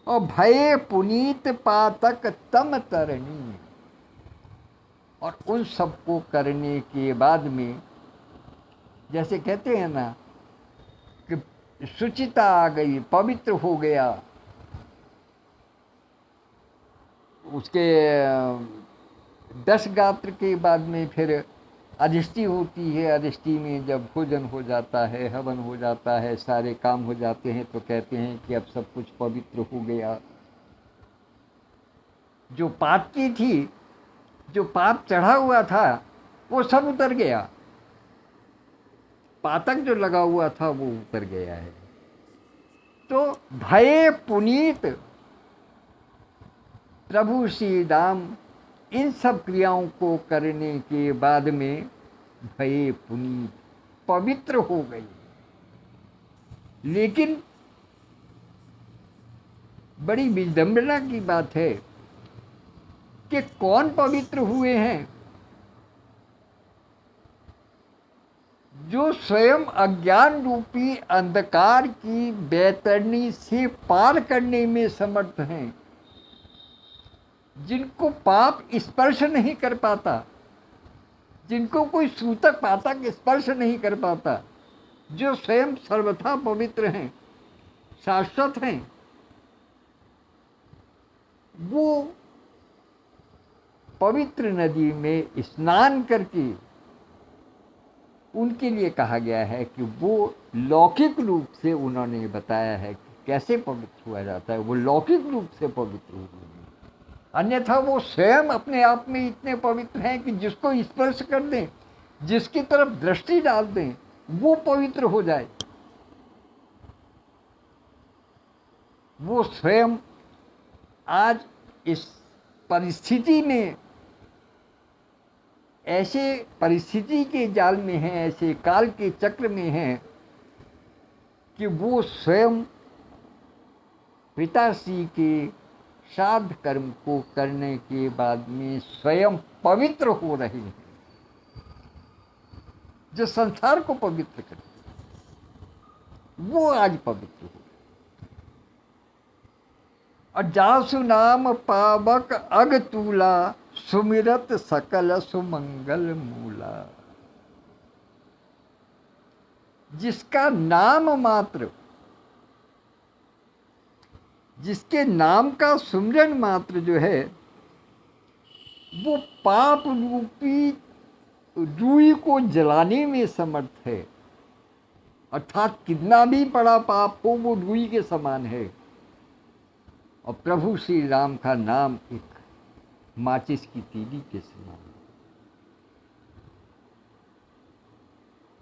Speaker 1: और भय पुनीत पातक तम तरणी, और उन सबको करने के बाद में, जैसे कहते हैं ना कि शुचिता आ गई, पवित्र हो गया, उसके 10 गात्र के बाद में फिर अधिष्टि होती है। अधिष्टि में जब भोजन हो जाता है, हवन हो जाता है, सारे काम हो जाते हैं, तो कहते हैं कि अब सब कुछ पवित्र हो गया। जो पाप की थी, जो पाप चढ़ा हुआ था, वो सब उतर गया। पातक जो लगा हुआ था वो उतर गया है। तो भय पुनीत प्रभु श्री राम इन सब क्रियाओं को करने के बाद में भय पुनीत, पवित्र हो गए। लेकिन बड़ी विडंबना की बात है कि कौन पवित्र हुए हैं? जो स्वयं अज्ञान रूपी अंधकार की बैतरणी से पार करने में समर्थ हैं, जिनको पाप स्पर्श नहीं कर पाता, जिनको कोई सूतक पातक स्पर्श नहीं कर पाता, जो स्वयं सर्वथा पवित्र हैं, शाश्वत हैं, वो पवित्र नदी में स्नान करके, उनके लिए कहा गया है कि वो लौकिक रूप से उन्होंने बताया है कि कैसे पवित्र हुआ जाता है। वो लौकिक रूप से पवित्र हुए, अन्यथा वो स्वयं अपने आप में इतने पवित्र हैं कि जिसको स्पर्श कर दें, जिसकी तरफ दृष्टि डाल दें, वो पवित्र हो जाए। वो स्वयं आज इस परिस्थिति में, ऐसे परिस्थिति के जाल में हैं, ऐसे काल के चक्र में हैं कि वो स्वयं पिताश्री के श्राद्ध कर्म को करने के बाद में स्वयं पवित्र हो रहे हैं, जो संसार को पवित्र करते हैं, वो आज पवित्र हो। और जासु नाम पावक अग तूला, सुमिरत सकल सुमंगल मूला। जिसका नाम मात्र, जिसके नाम का सुमिरन मात्र जो है, वो पाप रूपी रूई को जलाने में समर्थ है। अर्थात कितना भी बड़ा पाप हो, वो रूई के समान है। और प्रभु श्री राम का नाम एक माचिस की तीली के समान।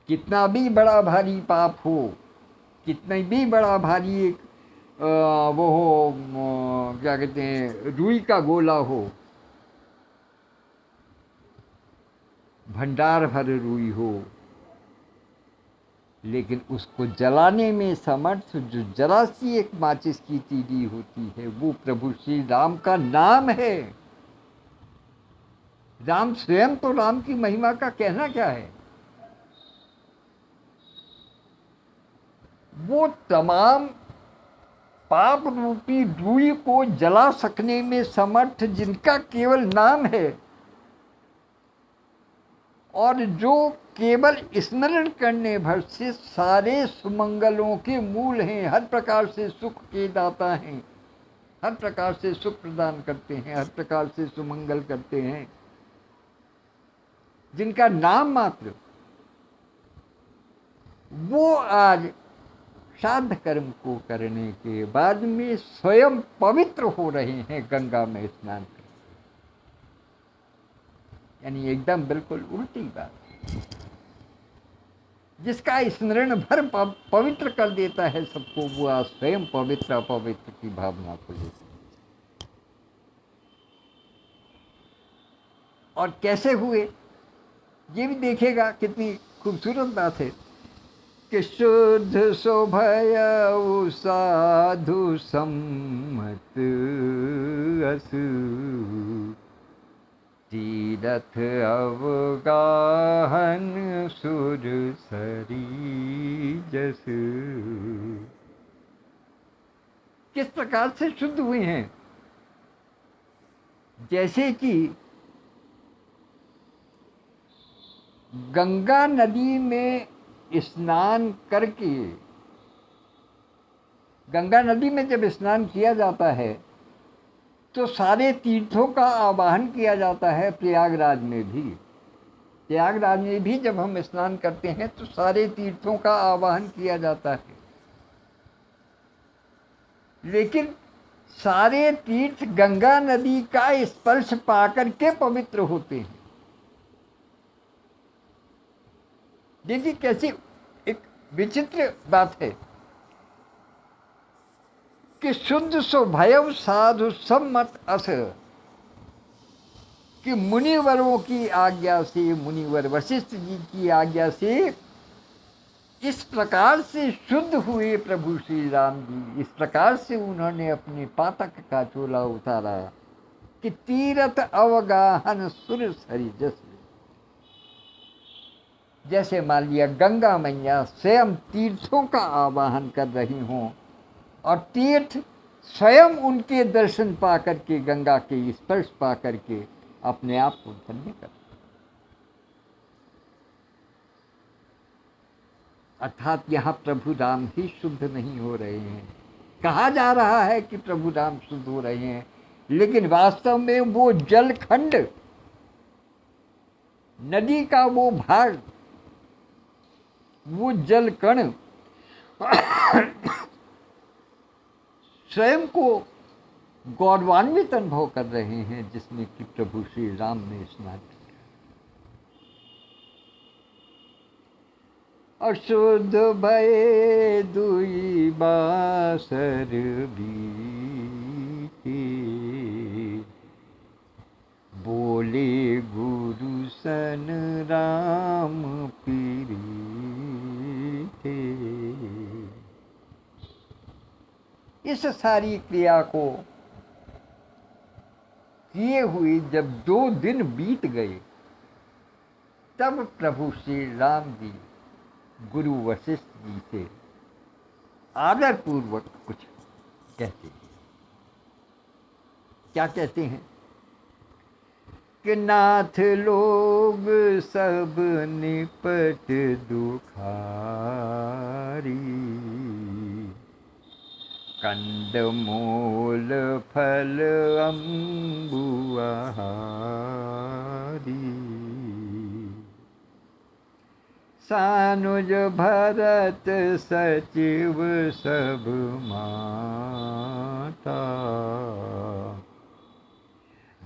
Speaker 1: कितना भी बड़ा भारी पाप हो, कितना भी बड़ा भारी एक वो हो, क्या कहते हैं, रुई का गोला हो, भंडार भर रुई हो, लेकिन उसको जलाने में समर्थ जो जरा सी एक माचिस की तीली होती है, वो प्रभु श्री राम का नाम है। राम स्वयं तो राम की महिमा का कहना क्या है। वो तमाम पाप रूपी रुई को जला सकने में समर्थ जिनका केवल नाम है, और जो केवल स्मरण करने भर से सारे सुमंगलों के मूल हैं, हर प्रकार से सुख के दाता हैं, हर प्रकार से सुख प्रदान करते हैं, हर प्रकार से सुमंगल करते हैं, जिनका नाम मात्र, वो आज श्राद्ध कर्म को करने के बाद में स्वयं पवित्र हो रहे हैं गंगा में स्नान कर। यानी एकदम बिल्कुल उल्टी बात। जिसका स्मरण भर पवित्र कर देता है सबको, वो आज स्वयं पवित्र अपवित्र की भावना को लेता है। और कैसे हुए ये भी देखेगा, कितनी खूबसूरत बात है कि शुद्ध शोभयउ साधु सम्मत असु, तीरथ अवगाहन सुर सरी जस। किस प्रकार से शुद्ध हुए हैं, जैसे कि गंगा नदी में स्नान करके, गंगा नदी में जब स्नान किया जाता है तो सारे तीर्थों का आवाहन किया जाता है। प्रयागराज में भी जब हम स्नान करते हैं तो सारे तीर्थों का आवाहन किया जाता है, लेकिन सारे तीर्थ गंगा नदी का स्पर्श पाकर के पवित्र होते हैं। देखिए कैसी एक विचित्र बात है कि शुद्ध सो भयव साधु सम्मत अस, कि मुनिवरों की आज्ञा से, मुनिवर वशिष्ठ जी की आज्ञा से इस प्रकार से शुद्ध हुए प्रभु श्री राम जी। इस प्रकार से उन्होंने अपने पातक का चोला उतारा कि तीरथ अवगाहन सुर सरी जस। जैसे मान लिया गंगा मैया स्वयं तीर्थों का आवाहन कर रही हों, और तीर्थ स्वयं उनके दर्शन पा करके, गंगा के स्पर्श पा करके अपने आप को धन्य कर। अर्थात यहाँ प्रभु राम ही शुद्ध नहीं हो रहे हैं। कहा जा रहा है कि प्रभु राम शुद्ध हो रहे हैं, लेकिन वास्तव में वो जलखंड, नदी का वो भाग, वो जल कण स्वयं को गौरवान्वित अनुभव कर रहे हैं, जिसमें कि प्रभु श्री राम ने स्नान किया। अशुद्ध भये दुई बासर बीते, बोले गुरु सन राम पीरीते। इस सारी क्रिया को किए हुए जब 2 दिन बीत गए, तब प्रभु श्री राम जी गुरु वशिष्ठ जी से आदर पूर्वक कुछ कहते हैं। क्या कहते हैं कि नाथ लोग सब निपट दुखारी, कंद मूल फल अम्बु आहारी, सानुज भरत सचिव सब माता,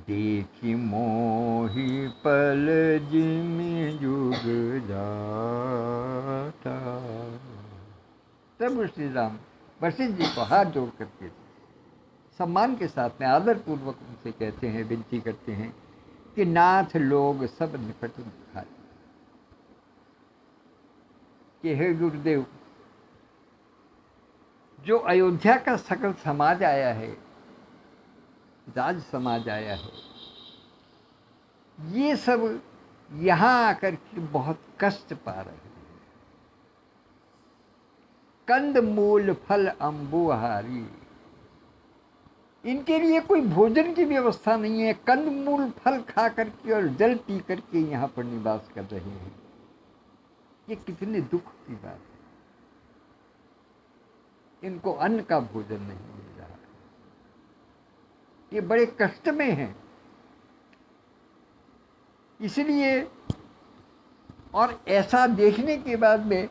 Speaker 1: देखी मोहि पल जिमि जुग जाता। तब श्री राम वशिष्ठ जी को हाथ जोड़ करके सम्मान के साथ में आदर पूर्वक उनसे कहते हैं, विनती करते हैं कि नाथ लोग सब निपट दुखारी, कि हे गुरुदेव, जो अयोध्या का सकल समाज आया है, राज समाज आया है, ये सब यहाँ आकर के बहुत कष्ट पा रहे हैं। कंद मूल फल अम्बुहारी, इनके लिए कोई भोजन की व्यवस्था नहीं है। कंद मूल फल खा करके और जल पी करके यहाँ पर निवास कर रहे हैं। ये कितने दुख की बात है। इनको अन्न का भोजन नहीं मिल रहा है, ये बड़े कष्ट में हैं। इसलिए और ऐसा देखने के बाद में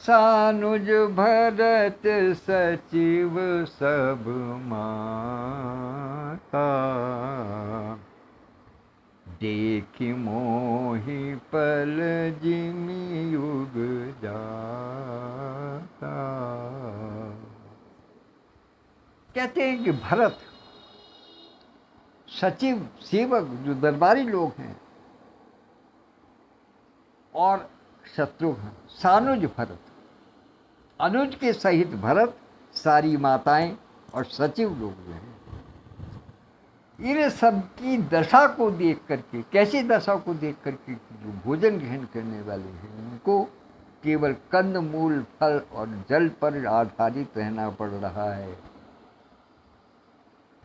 Speaker 1: सानुज भरत सचिव सब माता, देखी मोहि पल जिमि युग जाता। कहते हैं कि भरत, सचिव, सेवक, जो दरबारी लोग हैं, और शत्रुघ्न, सानुज भरत, अनुज के सहित भरत, सारी माताएं और सचिव लोग जो हैं, इन सब की दशा को देख करके, कैसी दशा को देख करके, जो भोजन ग्रहण करने वाले हैं उनको केवल कंद मूल फल और जल पर आधारित रहना पड़ रहा है।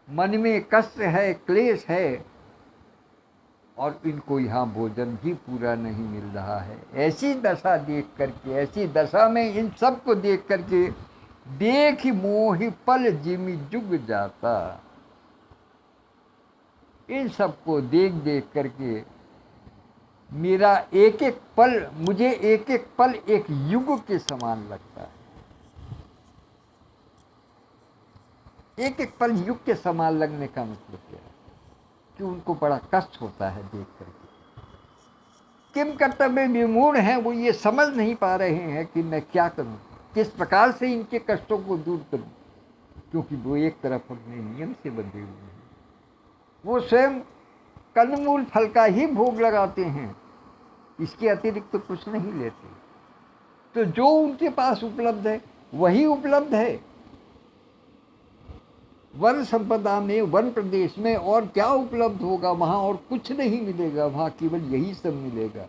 Speaker 1: मन में कष्ट है, क्लेश है, और इनको यहाँ भोजन भी पूरा नहीं मिल रहा है। ऐसी दशा देख करके, ऐसी दशा में इन सब को देख करके, देख मोहि पल जिमि जुग जाता, इन सबको देख देख करके मेरा एक एक पल, मुझे एक एक पल एक युग के समान लगता है। एक एक पल युग के समान लगने का मतलब क्या है कि उनको बड़ा कष्ट होता है देख करके। किम कर्तव्य विमूढ़ हैं, वो ये समझ नहीं पा रहे हैं कि मैं क्या करूं, किस प्रकार से इनके कष्टों को दूर करूं, क्योंकि वो एक तरफ अपने नियम से बंधे हुए हैं। वो स्वयं कंदमूल फल का ही भोग लगाते हैं, इसके अतिरिक्त तो कुछ नहीं लेते। तो जो उनके पास उपलब्ध है वही उपलब्ध है। वन संपदा में, वन प्रदेश में और क्या उपलब्ध होगा? वहाँ और कुछ नहीं मिलेगा, वहाँ केवल यही सब मिलेगा।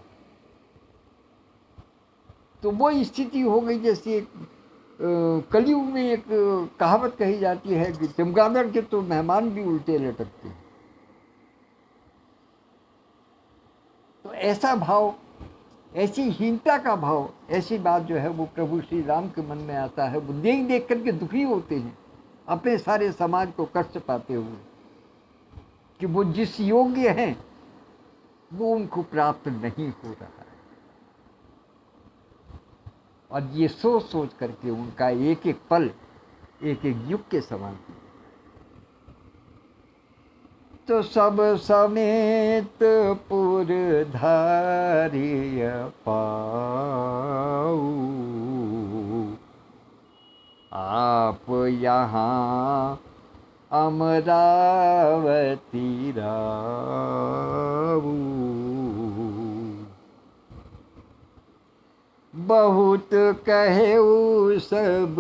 Speaker 1: तो वो स्थिति हो गई जैसे कलयुग में एक कहावत कही जाती है कि चमगादड़ के तो मेहमान भी उल्टे लटकते हैं। तो ऐसा भाव ऐसी हीनता का भाव, ऐसी बात जो है वो प्रभु श्री राम के मन में आता है। वो देख देख करके दुखी होते हैं अपने सारे समाज को कष्ट पाते हुए कि वो जिस योग्य हैं वो उनको प्राप्त नहीं हो रहा है। और ये सोच सोच करके उनका एक एक पल एक एक युग के समान। तो सब समेत पुर धारिय पाऊ, आप यहाँ अमरावती राऊ। बहुत कहेऊ सब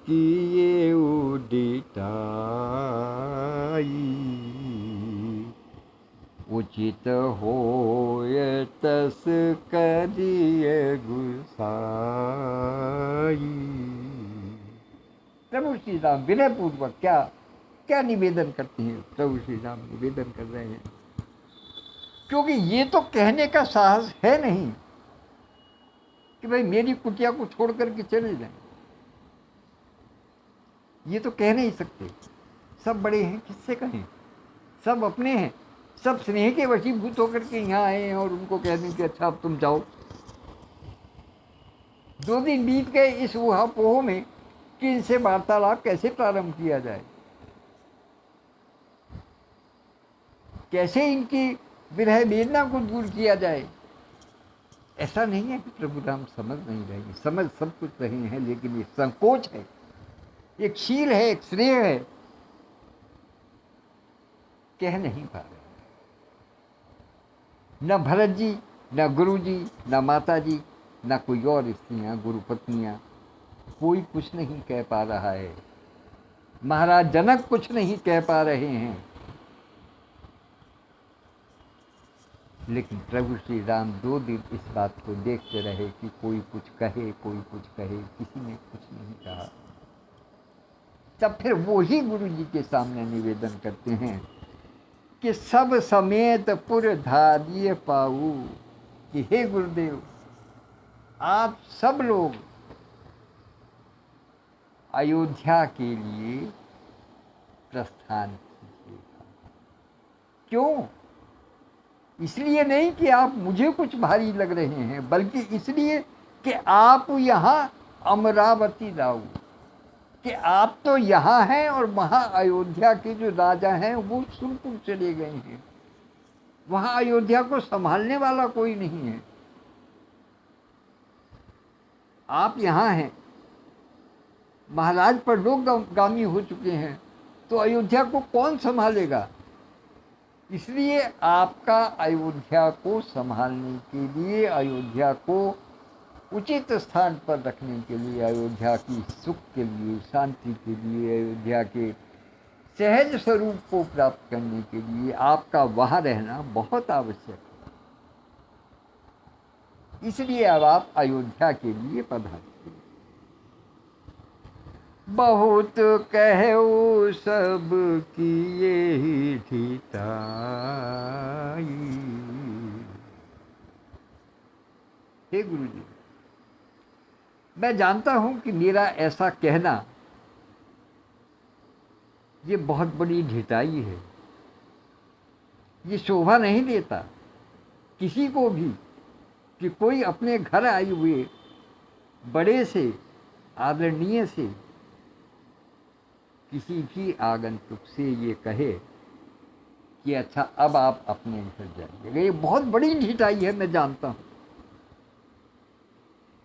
Speaker 1: किए उडिताई, उचित होय तस करिय गुसाई। प्रभु श्री राम विनय पूर्वक क्या क्या निवेदन करते हैं। प्रभु श्री राम निवेदन कर रहे हैं, क्योंकि ये तो कहने का साहस है नहीं कि भाई मेरी कुटिया को छोड़ करके चले जाएं। ये तो कह नहीं सकते। सब बड़े हैं, किससे कहें। सब अपने हैं, सब स्नेह के वशीभूत होकर के यहाँ आए हैं और उनको कह दें कि अच्छा अब तुम जाओ। 2 दिन बीत गए इस ऊहापोह में कि इनसे वार्तालाप कैसे प्रारंभ किया जाए, कैसे इनकी विरह वेदना को दूर किया जाए। ऐसा नहीं है कि प्रभु राम समझ नहीं रहे, समझ सब कुछ रहे हैं, लेकिन ये संकोच है, एक शील है, एक स्नेह है, कह नहीं पा रहे। न भरत जी, न गुरु जी, न माता जी, न कोई और स्त्रियां, गुरु पत्नियां, कोई कुछ नहीं कह पा रहा है। महाराज जनक कुछ नहीं कह पा रहे हैं। लेकिन प्रभु श्री राम 2 दिन इस बात को देखते रहे कि कोई कुछ कहे, कोई कुछ कहे, किसी ने कुछ नहीं कहा। तब फिर वो ही गुरु जी के सामने निवेदन करते हैं कि सब समेत पुर धारिय पाऊ, कि हे गुरुदेव आप सब लोग अयोध्या के लिए प्रस्थान कीजिएगा। क्यों? इसलिए नहीं कि आप मुझे कुछ भारी लग रहे हैं, बल्कि इसलिए कि आप यहाँ अमरावती राऊ, कि आप तो यहाँ हैं और वहाँ अयोध्या के जो राजा हैं वो सुरपुर चले गए हैं। वहाँ अयोध्या को संभालने वाला कोई नहीं है। आप यहाँ हैं, महाराज पर लोग गामी हो चुके हैं, तो अयोध्या को कौन संभालेगा। इसलिए आपका अयोध्या को संभालने के लिए, अयोध्या को उचित स्थान पर रखने के लिए, अयोध्या की सुख के लिए, शांति के लिए, अयोध्या के सहज स्वरूप को प्राप्त करने के लिए आपका वहाँ रहना बहुत आवश्यक है। इसलिए अब आप अयोध्या के लिए पधारिए। बहुत कहो सब किए ही ठिठाई। हे गुरु जी, मैं जानता हूं कि मेरा ऐसा कहना ये बहुत बड़ी ढिठाई है। ये शोभा नहीं देता किसी को भी कि कोई अपने घर आए हुए बड़े से, आदरणीय से, किसी भी आगंतुक से ये कहे कि अच्छा अब आप अपने घर जाइए। ये बहुत बड़ी ढिठाई है, मैं जानता हूँ।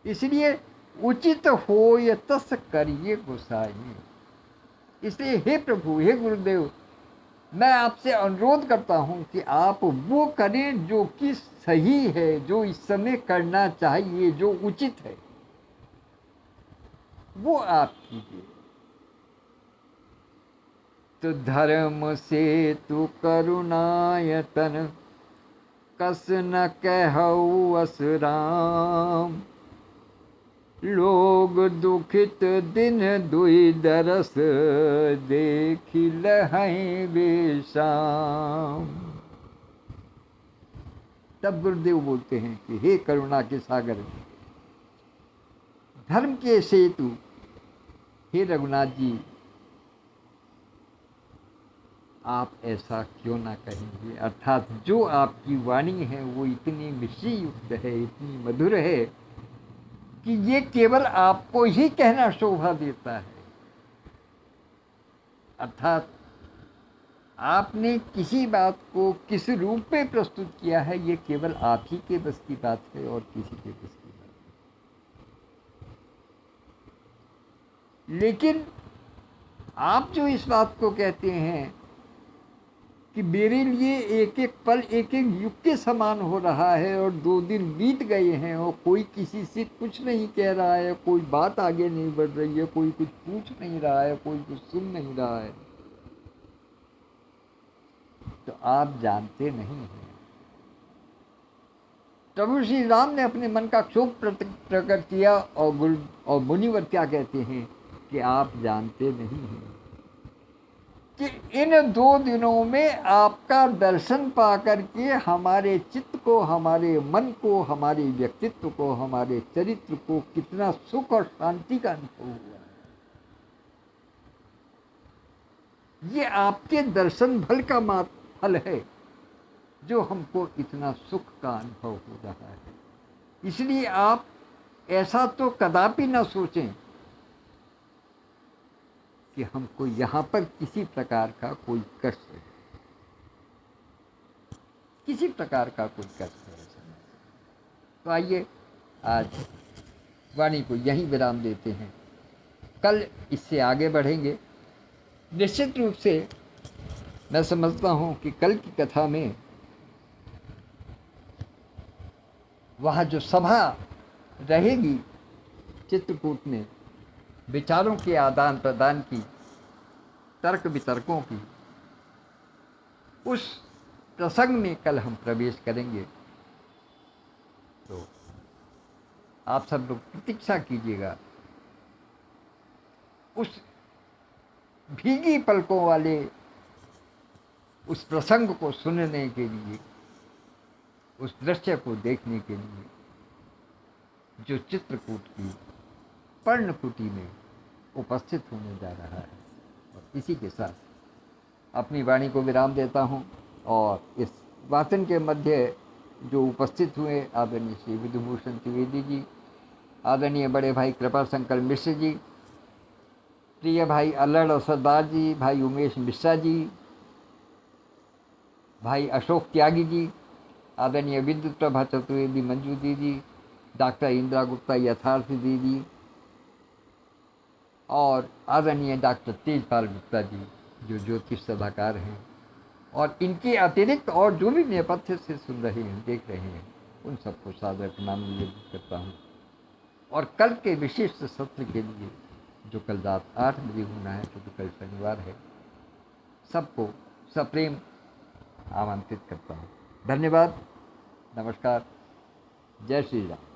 Speaker 1: इसलिए उचित होय तस करिए गोसाई। इसलिए हे प्रभु, हे गुरुदेव, मैं आपसे अनुरोध करता हूँ कि आप वो करें जो कि सही है, जो इस समय करना चाहिए, जो उचित है, वो आप कीजिए। तो धर्म से तु करुणायतन, कस न कहऊ असराम। लोग दुखित दिन दुई दरस, देखी लहै बेशाम। तब गुरुदेव बोलते हैं कि हे करुणा के सागर, धर्म के सेतु, हे रघुनाथ जी, आप ऐसा क्यों ना कहेंगे। अर्थात जो आपकी वाणी है वो इतनी मिश्री युक्त है, इतनी मधुर है कि ये केवल आपको ही कहना शोभा देता है। अर्थात आपने किसी बात को किस रूप में प्रस्तुत किया है, ये केवल आप ही के बस की बात है और किसी के बस की बात नहीं। लेकिन आप जो इस बात को कहते हैं कि मेरे लिए एक एक पल एक एक युग के समान हो रहा है और 2 दिन बीत गए हैं और कोई किसी से कुछ नहीं कह रहा है, कोई बात आगे नहीं बढ़ रही है, कोई कुछ पूछ नहीं रहा है, कोई कुछ सुन नहीं रहा है, तो आप जानते नहीं हैं। प्रभु श्री राम ने अपने मन का क्षोभ प्रकट किया और मुनिवर क्या कहते हैं कि आप जानते नहीं हैं कि इन 2 दिनों में आपका दर्शन पाकर के हमारे चित्त को, हमारे मन को, हमारे व्यक्तित्व को, हमारे चरित्र को कितना सुख और शांति का अनुभव हुआ है। ये आपके दर्शन भल का फल है जो हमको इतना सुख का अनुभव हो रहा है। इसलिए आप ऐसा तो कदापि न सोचें कि हमको यहाँ पर किसी प्रकार का कोई कष्ट है, किसी प्रकार का कोई कष्ट है। तो आइए आज वाणी को यहीं विराम देते हैं, कल इससे आगे बढ़ेंगे। निश्चित रूप से मैं समझता हूँ कि कल की कथा में वहाँ जो सभा रहेगी चित्रकूट में, विचारों के आदान प्रदान की, तर्क वितर्कों की, उस प्रसंग में कल हम प्रवेश करेंगे। तो आप सब लोग प्रतीक्षा कीजिएगा उस भीगी पलकों वाले उस प्रसंग को सुनने के लिए, उस दृश्य को देखने के लिए जो चित्रकूट की पर्णकुटी में उपस्थित होने जा रहा है। और इसी के साथ अपनी वाणी को विराम देता हूँ और इस वाचन के मध्य जो उपस्थित हुए आदरणीय श्री विधुभूषण त्रिवेदी जी, आदरणीय बड़े भाई कृपा शंकर मिश्र जी, प्रिय भाई अल्लड़ और सरदार जी, भाई उमेश मिश्रा जी, भाई अशोक त्यागी जी, आदरणीय विद्युत प्रभा चतुर्वेदी मंजू दीदी, डॉक्टर इंदिरा गुप्ता यथार्थ दीदी और आदरणीय डॉक्टर तेजपाल गुप्ता जी जो ज्योतिष सलाहकार हैं, और इनके अतिरिक्त और जो भी नेपथ्य से सुन रहे हैं, देख रहे हैं, उन सबको सादर प्रणाम निवेदित करता हूँ। और कल के विशिष्ट सत्र के लिए जो कल रात 8 बजे होना है, क्योंकि कल शनिवार है, सबको सप्रेम आमंत्रित करता हूँ। धन्यवाद, नमस्कार, जय श्री राम।